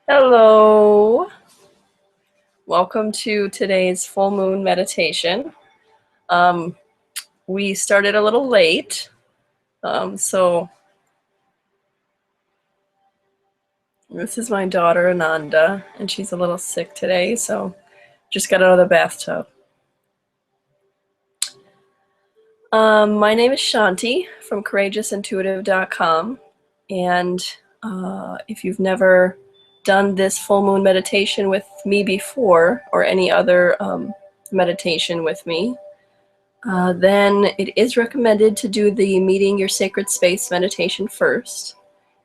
Hello. Welcome to today's full moon meditation. Um, we started a little late, so this is my daughter Ananda, and she's a little sick today, so just got out of the bathtub. My name is Shanti from courageousintuitive.com, and if you've never done this full moon meditation with me before, or any other meditation with me, then it is recommended to do the Meeting Your Sacred Space meditation first,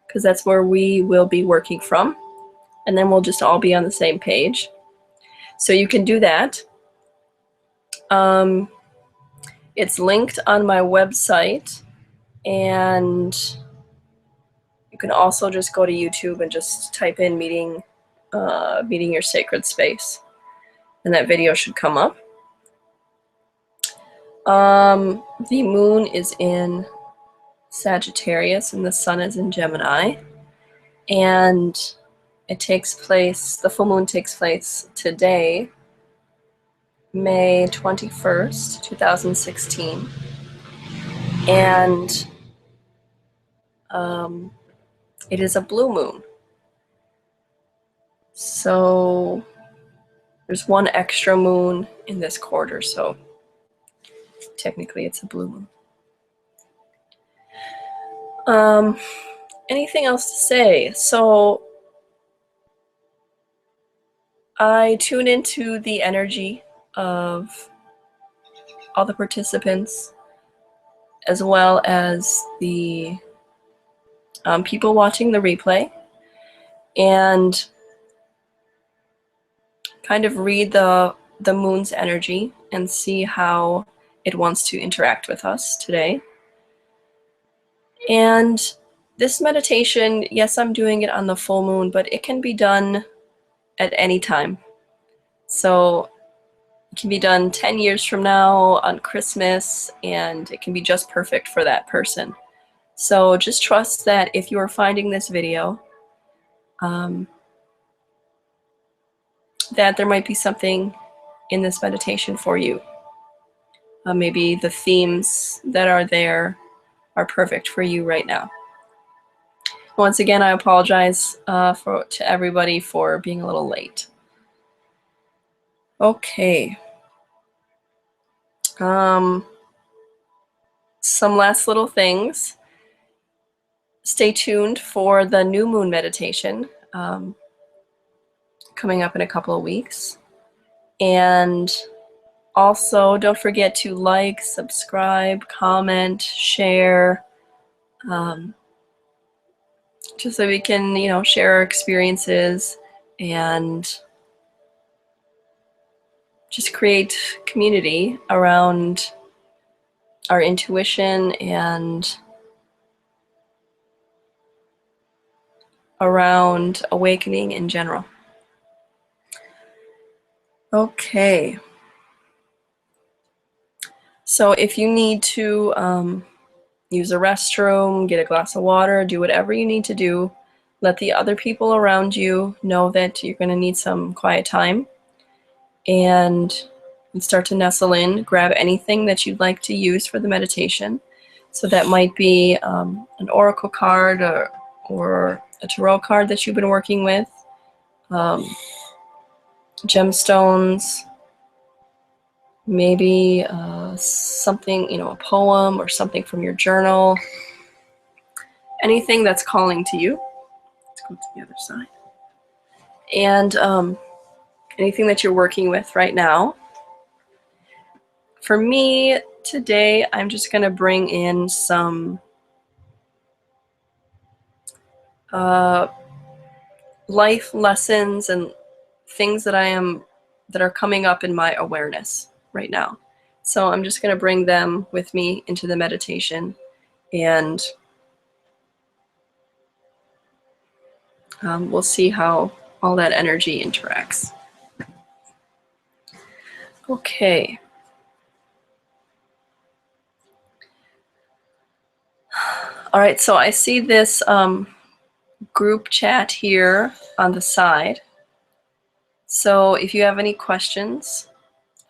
because that's where we will be working from, and then we'll just all be on the same page. So you can do that. It's linked on my website, and you can also just go to YouTube and just type in Meeting Your Sacred Space, and that video should come up. The moon is in Sagittarius and the sun is in Gemini, and the full moon takes place today, May 21st, 2016, and it is a blue moon. So there's one extra moon in this quarter, so technically it's a blue moon. Anything else to say? So I tune into the energy of all the participants, as well as the people watching the replay, and kind of read the moon's energy and see how it wants to interact with us today. And this meditation, yes, I'm doing it on the full moon, but it can be done at any time. So it can be done 10 years from now on Christmas, and it can be just perfect for that person. So just trust that if you are finding this video, that there might be something in this meditation for you. Maybe the themes that are there are perfect for you right now. Once again, I apologize to everybody for being a little late. Okay. Some last little things. Stay tuned for the new moon meditation coming up in a couple of weeks. And also, don't forget to like, subscribe, comment, share, just so we can, share our experiences and just create community around our intuition and around awakening in general. Okay. So if you need to use a restroom, get a glass of water, do whatever you need to do, let the other people around you know that you're going to need some quiet time, and start to nestle in. Grab anything that you'd like to use for the meditation. So that might be an oracle card or a tarot card that you've been working with, gemstones, maybe something, a poem or something from your journal, anything that's calling to you. Let's go to the other side. And anything that you're working with right now. For me today, I'm just going to bring in some life lessons and things that are coming up in my awareness right now. So I'm just going to bring them with me into the meditation, and we'll see how all that energy interacts. Okay. All right, so I see this group chat here on the side. So if you have any questions,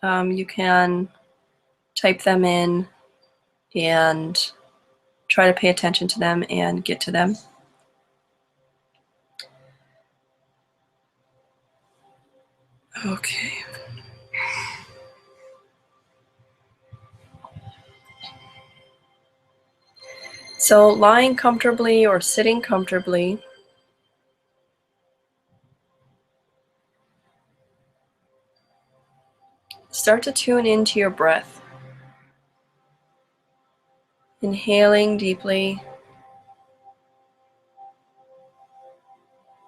you can type them in and try to pay attention to them and get to them. Okay. So lying comfortably or sitting comfortably, start to tune into your breath. Inhaling deeply,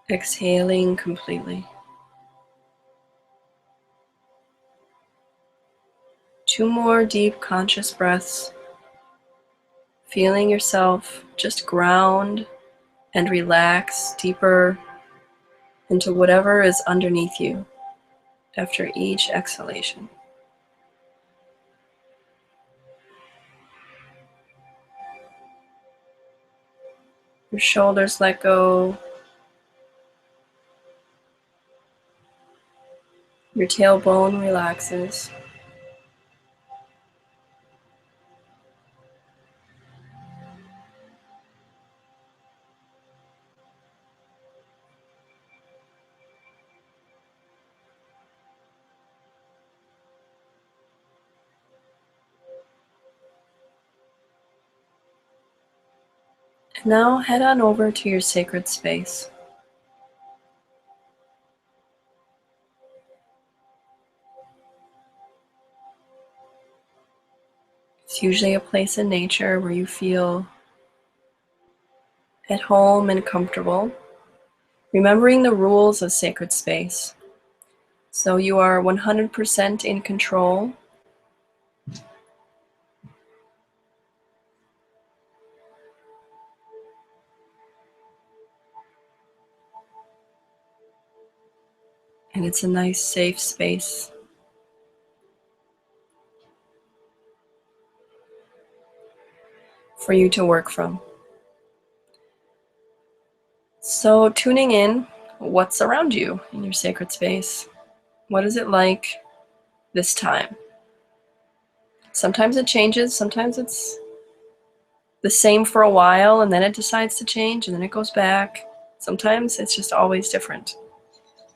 exhaling completely. 2 more deep conscious breaths, feeling yourself just ground and relax deeper into whatever is underneath you after each exhalation. Your shoulders let go. Your tailbone relaxes. And now head on over to your sacred space. It's usually a place in nature where you feel at home and comfortable, remembering the rules of sacred space. So you are 100% in control. And it's a nice, safe space for you to work from. So tuning in, what's around you in your sacred space? What is it like this time? Sometimes it changes, sometimes it's the same for a while and then it decides to change and then it goes back. Sometimes it's just always different.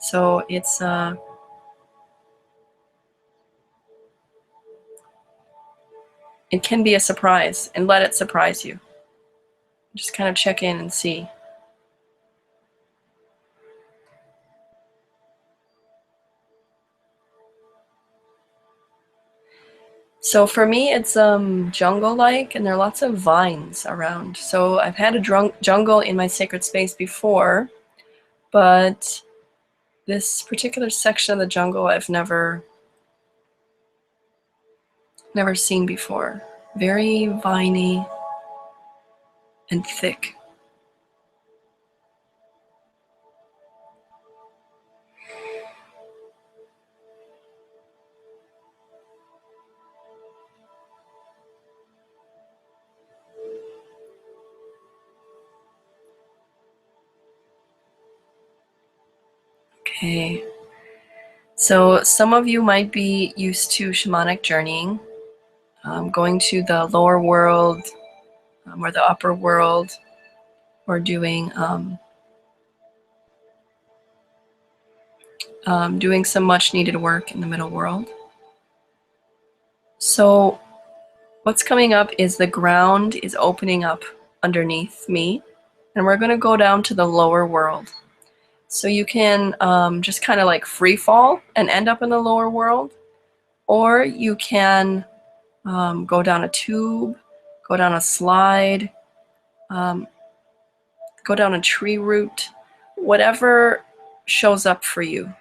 So it can be a surprise, and let it surprise you. Just kind of check in and see. So for me, it's jungle-like, and there are lots of vines around. So I've had a jungle in my sacred space before, but this particular section of the jungle I've never seen before. Very viney and thick. Okay. So some of you might be used to shamanic journeying, going to the lower world or the upper world, or doing doing some much needed work in the middle world. So what's coming up is the ground is opening up underneath me, and we're going to go down to the lower world. So you can just kind of like free fall and end up in the lower world, or you can go down a tube, go down a slide, go down a tree root, whatever shows up for you.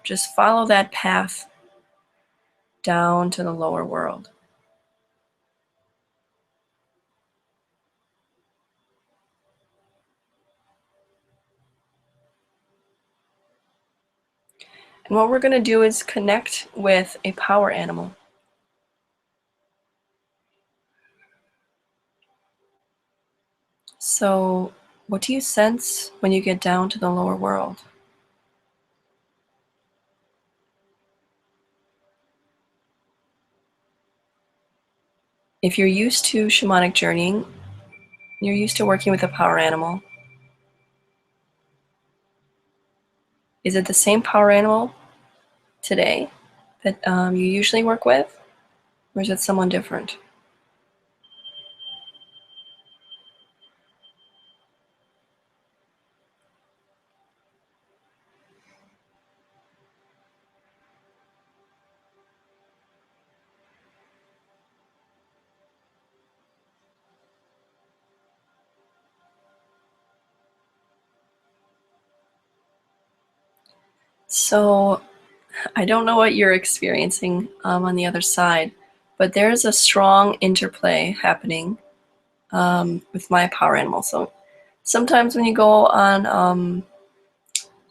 Just follow that path down to the lower world. And what we're going to do is connect with a power animal. So What do you sense when you get down to the lower world? If you're used to shamanic journeying, you're used to working with a power animal. Is it the same power animal today that you usually work with? Or is it someone different? So I don't know what you're experiencing on the other side, but there's a strong interplay happening with my power animal. So sometimes when you go on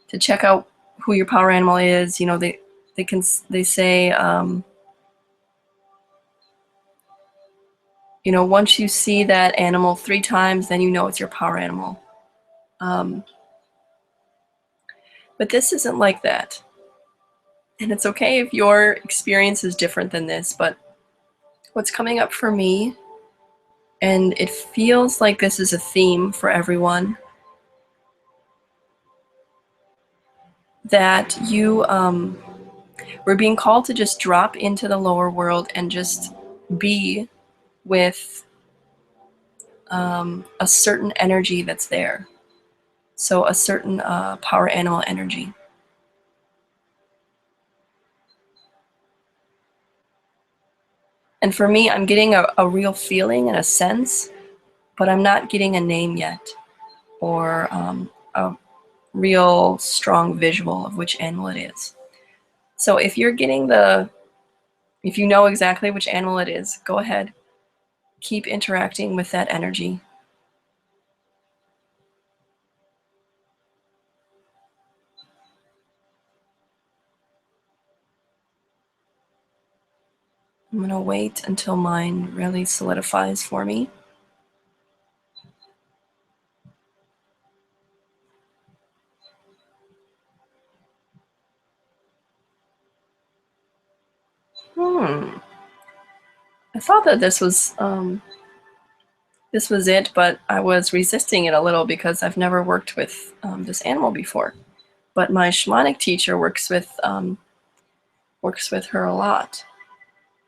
to check out who your power animal is, you know, they say, you know, once you see that animal 3 times, then you know it's your power animal. But this isn't like that. And it's okay if your experience is different than this, but what's coming up for me, and it feels like this is a theme for everyone, that you we're being called to just drop into the lower world and just be with a certain energy that's there. So a certain power animal energy. And for me, I'm getting a real feeling and a sense, but I'm not getting a name yet, or a real strong visual of which animal it is. So if you're getting if you know exactly which animal it is, go ahead, keep interacting with that energy. I'm going to wait until mine really solidifies for me. I thought that this was it, but I was resisting it a little because I've never worked with this animal before. But my shamanic teacher works with her a lot.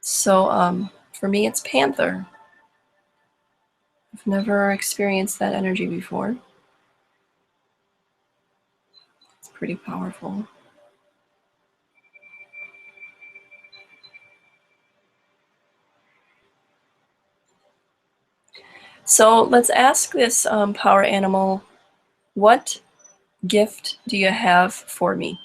So for me, it's Panther. I've never experienced that energy before. It's pretty powerful. So let's ask this power animal, what gift do you have for me?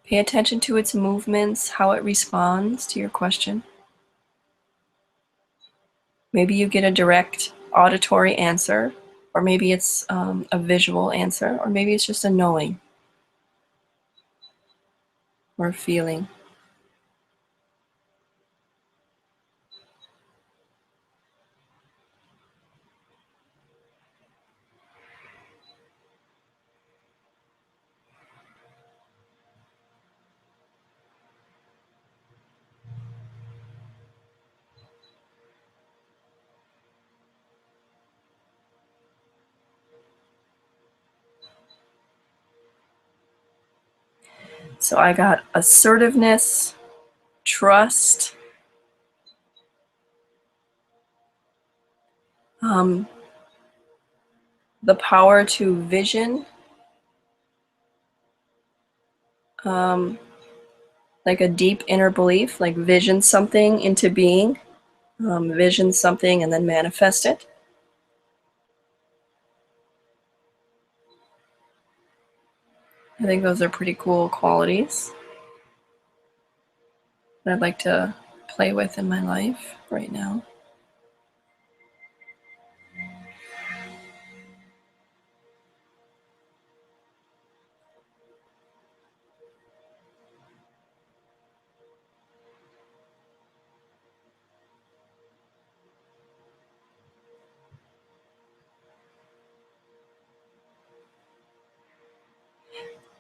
Pay attention to its movements, how it responds to your question. Maybe you get a direct auditory answer, or maybe it's a visual answer, or maybe it's just a knowing or a feeling. So I got assertiveness, trust, the power to vision, like a deep inner belief, like vision something into being, vision something and then manifest it. I think those are pretty cool qualities that I'd like to play with in my life right now.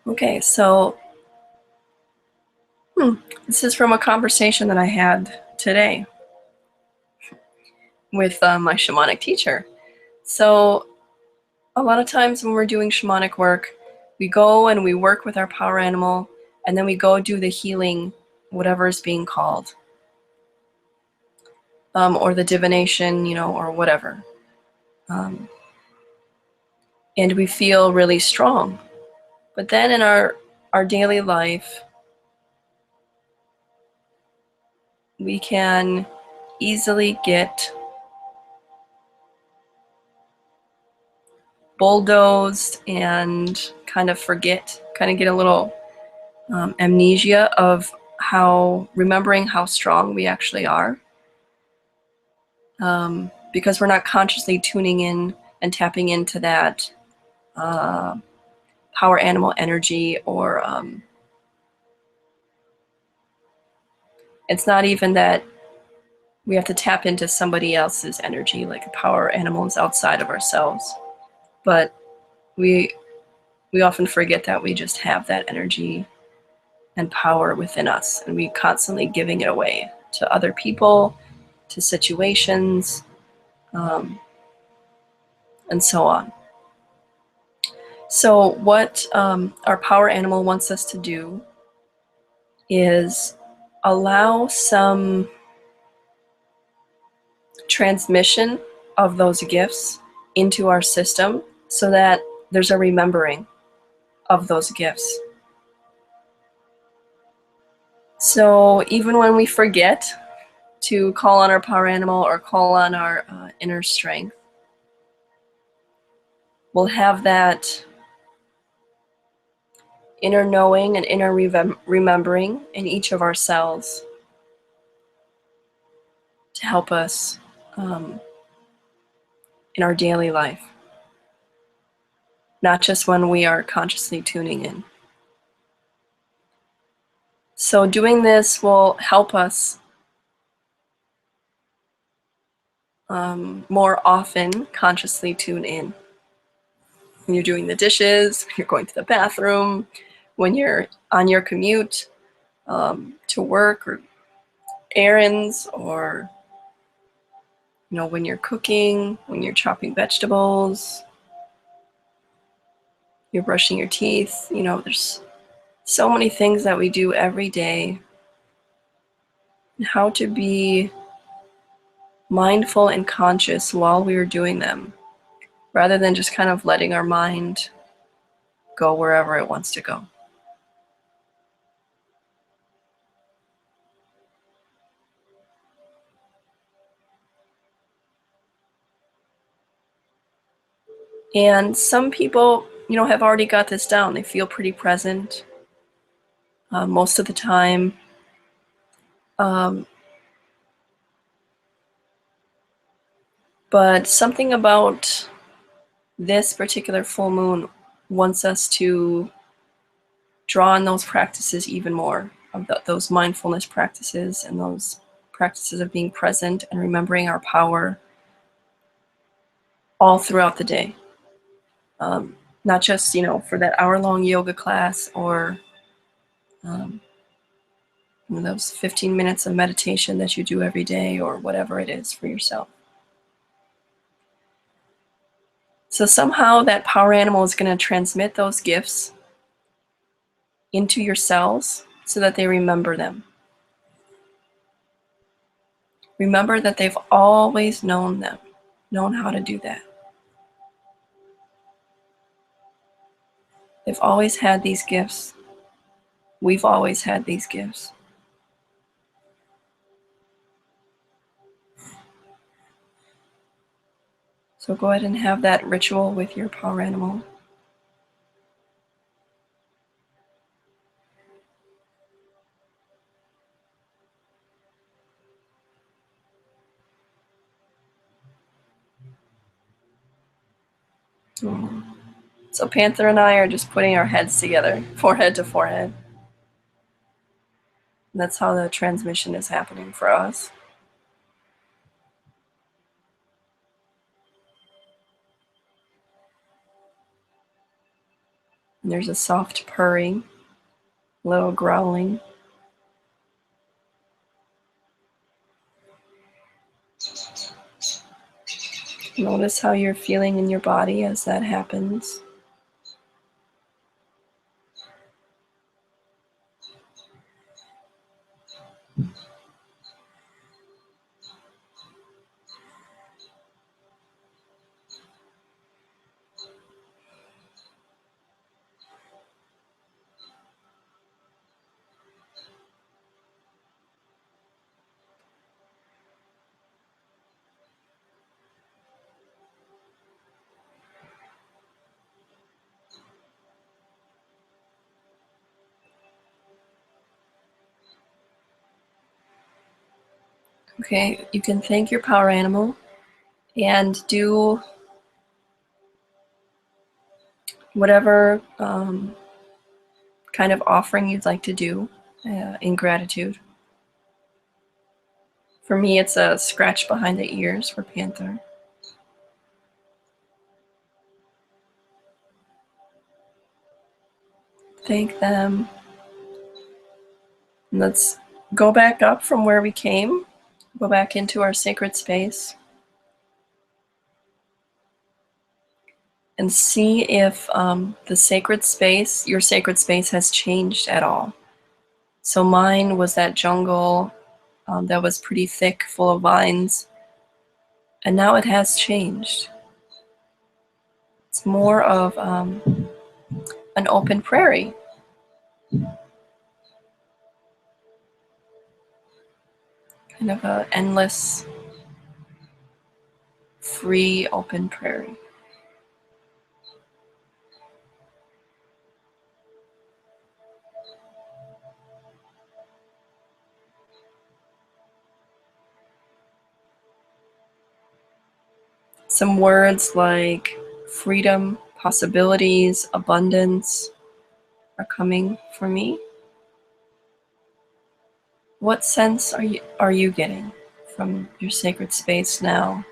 Okay, so this is from a conversation that I had today with my shamanic teacher. So a lot of times when we're doing shamanic work, we go and we work with our power animal, and then we go do the healing, whatever is being called, or the divination, or whatever. And we feel really strong. But then in our daily life, we can easily get bulldozed and kind of get a little amnesia of remembering how strong we actually are. Because we're not consciously tuning in and tapping into that power animal energy, or it's not even that we have to tap into somebody else's energy, like a power animal is outside of ourselves. But we often forget that we just have that energy and power within us, and we constantly giving it away to other people, to situations, and so on. So what our power animal wants us to do is allow some transmission of those gifts into our system so that there's a remembering of those gifts. So even when we forget to call on our power animal or call on our inner strength, we'll have that inner knowing and inner remembering in each of our cells to help us in our daily life, not just when we are consciously tuning in. So doing this will help us more often consciously tune in. When you're doing the dishes, when you're going to the bathroom, when you're on your commute to work or errands, or when you're cooking, when you're chopping vegetables, you're brushing your teeth. There's so many things that we do every day, and how to be mindful and conscious while we are doing them, rather than just kind of letting our mind go wherever it wants to go. And some people, have already got this down. They feel pretty present most of the time. But something about this particular full moon wants us to draw on those practices even more, of those mindfulness practices and those practices of being present and remembering our power all throughout the day. Not just, for that hour-long yoga class, or those 15 minutes of meditation that you do every day, or whatever it is for yourself. So somehow that power animal is going to transmit those gifts into your cells so that they remember them. Remember that they've always known how to do that. They've always had these gifts. We've always had these gifts. So go ahead and have that ritual with your power animal. So Panther and I are just putting our heads together, forehead to forehead. And that's how the transmission is happening for us. And there's a soft purring, a little growling. Notice how you're feeling in your body as that happens. Okay, you can thank your power animal and do whatever kind of offering you'd like to do in gratitude. For me, it's a scratch behind the ears for Panther. Thank them. And let's go back up from where we came. Go back into our sacred space. And see if the sacred space, your sacred space, has changed at all. So mine was that jungle that was pretty thick, full of vines. And now it has changed. It's more of an open prairie. Kind of an endless, free, open prairie. Some words like freedom, possibilities, abundance are coming for me. What sense are you getting from your sacred space now?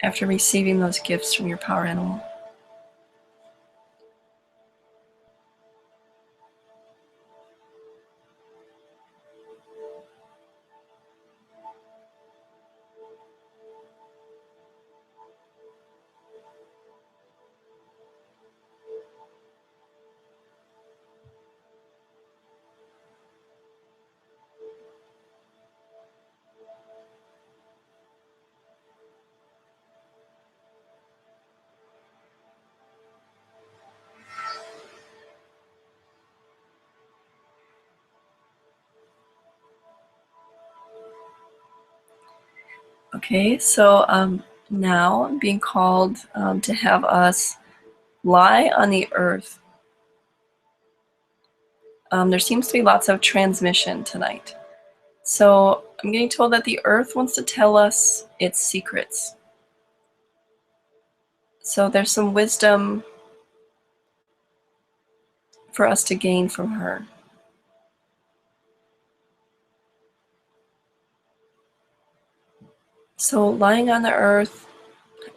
After receiving those gifts from your power animal. Okay, so now I'm being called to have us lie on the earth. There seems to be lots of transmission tonight. So I'm getting told that the earth wants to tell us its secrets. So there's some wisdom for us to gain from her. So lying on the earth,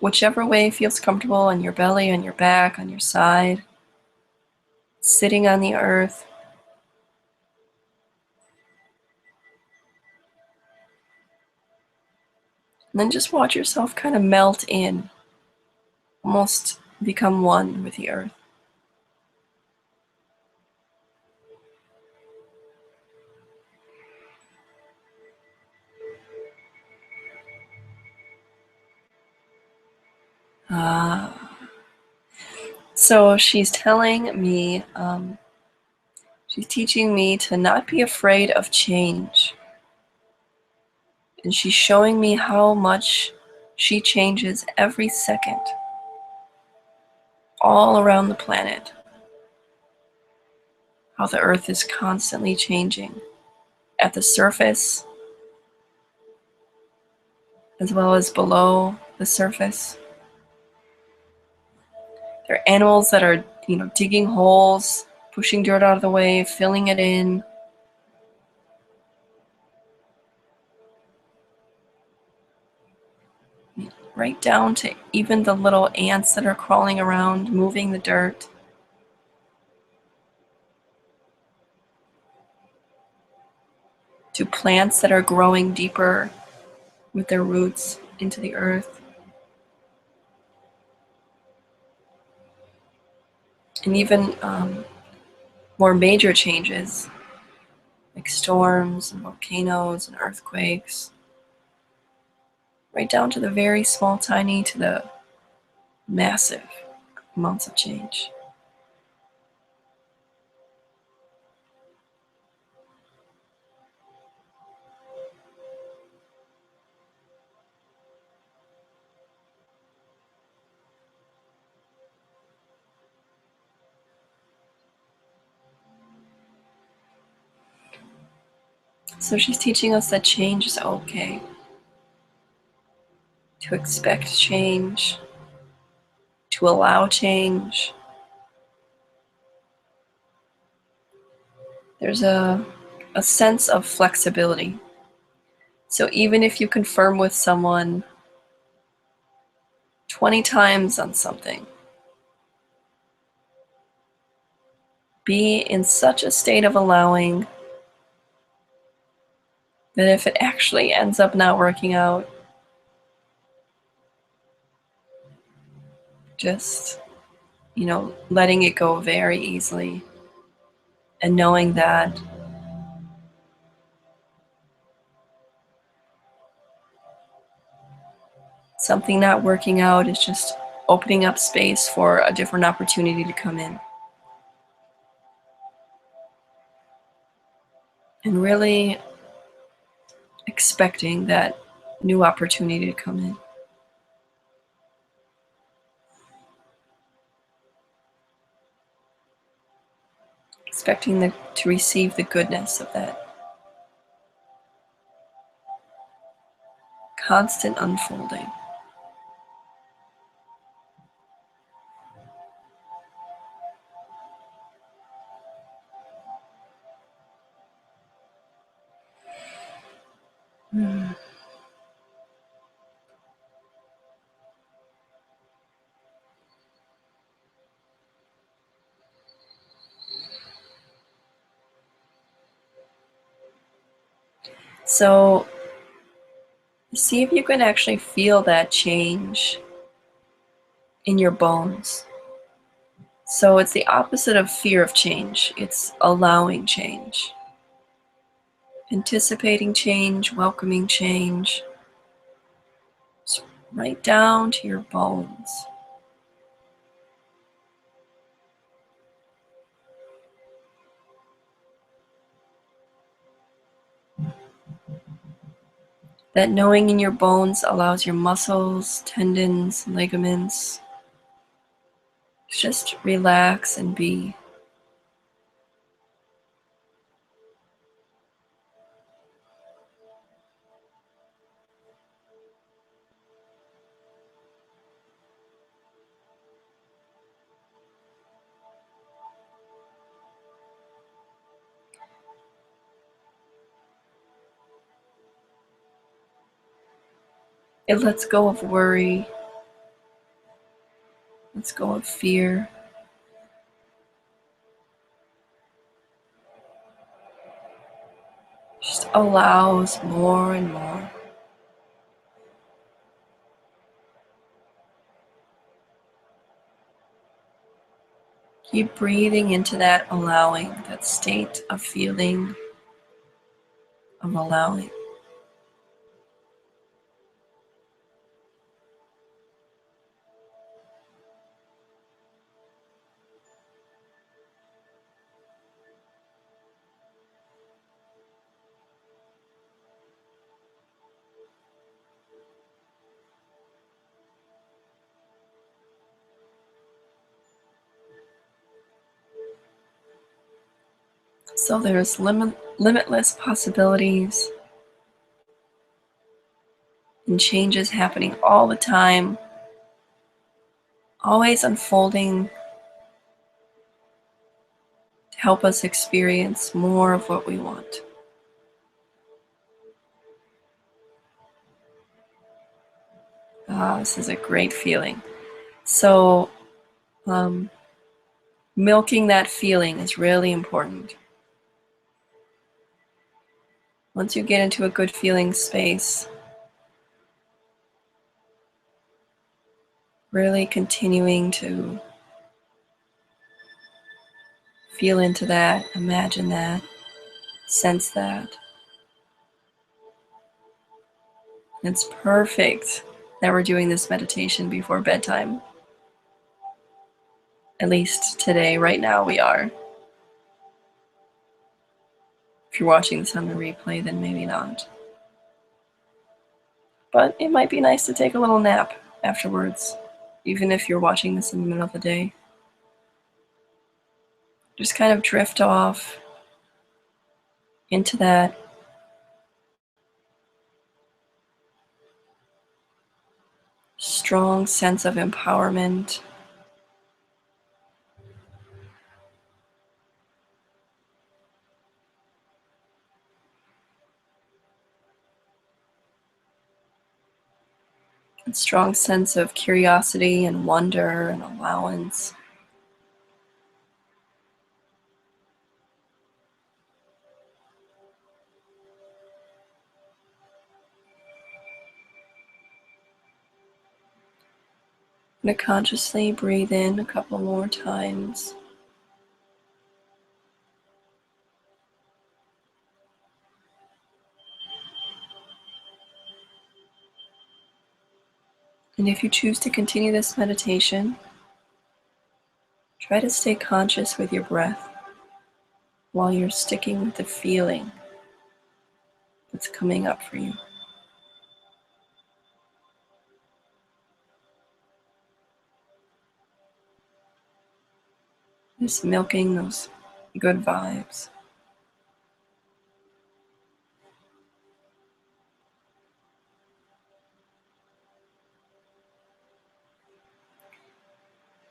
whichever way feels comfortable, on your belly, on your back, on your side, sitting on the earth. And then just watch yourself kind of melt in, almost become one with the earth. So she's telling me, she's teaching me to not be afraid of change. And she's showing me how much she changes every second, all around the planet. How the earth is constantly changing at the surface, as well as below the surface. There are animals that are, digging holes, pushing dirt out of the way, filling it in. right down to even the little ants that are crawling around, moving the dirt. To plants that are growing deeper with their roots into the earth. And even more major changes, like storms and volcanoes and earthquakes, right down to the very small, tiny, to the massive amounts of change. So she's teaching us that change is okay, to expect change, to allow change. There's a sense of flexibility. So even if you confirm with someone 20 times on something, be in such a state of allowing that if it actually ends up not working out, just, letting it go very easily and knowing that something not working out is just opening up space for a different opportunity to come in. And really expecting that new opportunity to come in. Expecting to receive the goodness of that constant unfolding. So see if you can actually feel that change in your bones. So it's the opposite of fear of change. It's allowing change. Anticipating change, welcoming change. It's right down to your bones. That knowing in your bones allows your muscles, tendons, ligaments to just relax and be. It lets go of worry, lets go of fear. Just allows more and more. Keep breathing into that allowing, that state of feeling of allowing. So there's limitless possibilities and changes happening all the time, always unfolding to help us experience more of what we want. This is a great feeling. So milking that feeling is really important. Once you get into a good feeling space, really continuing to feel into that, imagine that, sense that. It's perfect that we're doing this meditation before bedtime. At least today, right now, we are. If you're watching this on the replay, then maybe not. But it might be nice to take a little nap afterwards, even if you're watching this in the middle of the day. Just kind of drift off into that strong sense of empowerment. A strong sense of curiosity and wonder and allowance. I'm going to consciously breathe in a couple more times. And if you choose to continue this meditation, try to stay conscious with your breath while you're sticking with the feeling that's coming up for you. Just milking those good vibes.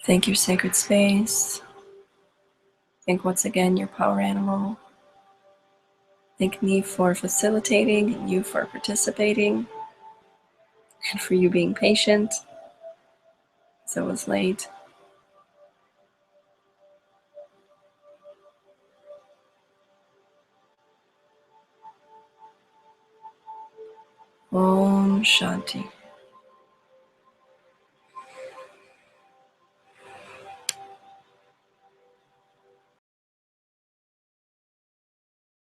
Thank your sacred space. Thank once again your power animal. Thank me for facilitating and you for participating and for you being patient as it was late. Om Shanti.